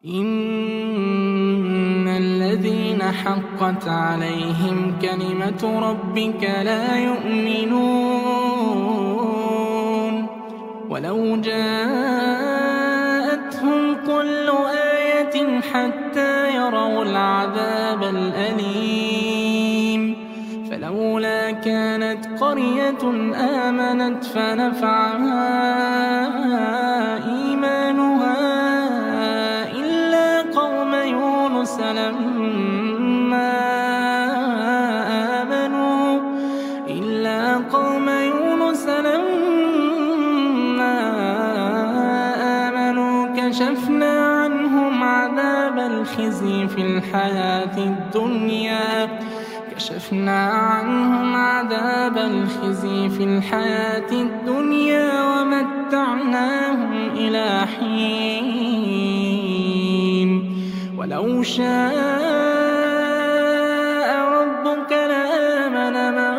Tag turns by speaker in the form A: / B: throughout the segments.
A: إن الذين حقت عليهم كلمة ربك لا يؤمنون ولو جاءتهم كل آية حتى يروا العذاب الأليم فلولا كانت قرية آمنت فنفعها إيمانها إلا قوم يونس لما آمنوا كشفنا عنهم عذاب الخزي في الحياة الدنيا ومتعناهم إلى حين ولو شاء ربك لآمن من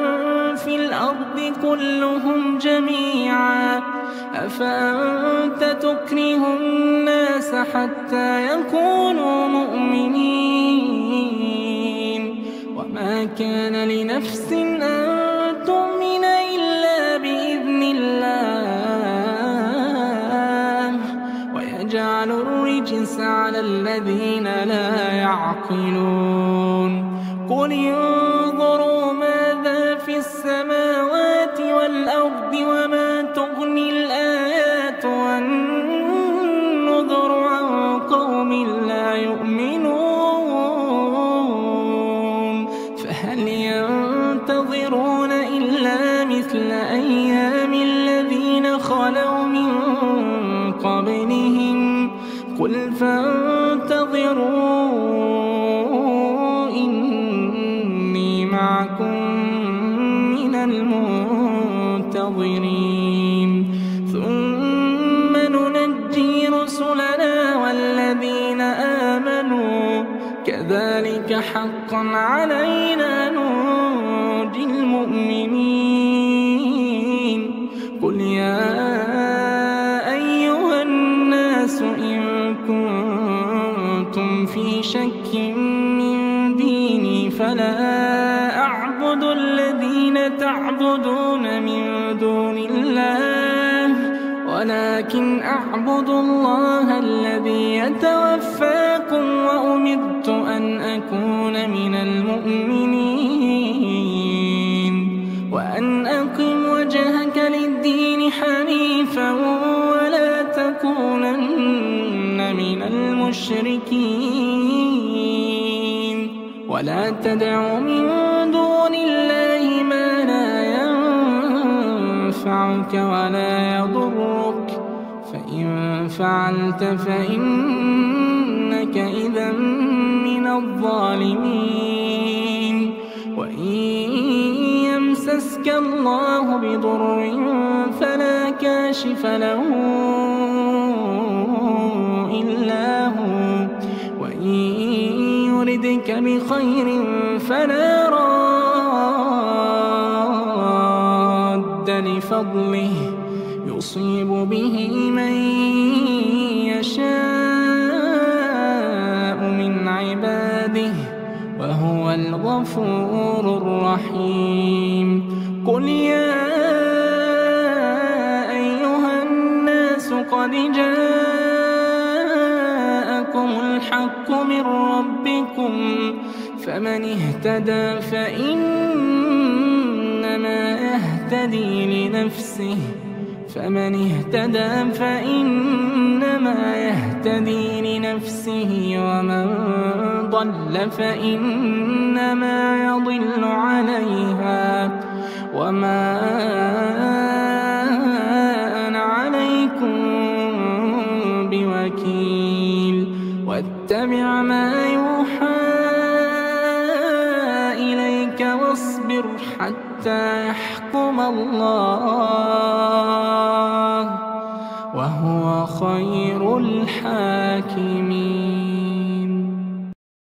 A: في الأرض كلهم جميعا أفأنت تكره الناس حتى يكونوا مؤمنين وما كان لنفس أن تؤمن إلا بإذن الله ويجعل الرجس على الذين لا يعقلون قل انظروا ماذا في السماوات والأرض وما تغني الآيات والنذر عن قوم لا يؤمنون فهل ينتظرون إلا مثل أيام الذين خلوا من قبلهم قل فانتظروا إني معكم من المنتظرين ثم ننجي رسلنا والذين آمنوا كذلك حقا علينا ننجي المؤمنين قل يا أيها الناس إن كنتم في شك من ديني فلا أعبد الذين تعبدون من دون الله ولكن أعبد الله الذي يتوفاكم وأمرت أن أكون من المؤمنين وأن أقم وجهك للدين حنيفا ولا تكونن من المشركين ولا تدع من دون الله ما لا ينفعك ولا يضرك فإن فعلت فإنك إذا من الظالمين وإن يمسسك الله بضر فلا كاشف له إلا هو وإن يردك بخير فلا راد لفضله يصيب به من يشاء من عباده وهو الغفور الرحيم قل يا أيها الناس قد جاءكم الحق من ربكم فمن اهتدى فإنما يهتدي لنفسه ومن ضل فإنما يضل عليها وما أنا عليكم بوكيل واتبع ما يوحى إليك واصبر حتى يحكم الله وهو خير الحاكمين.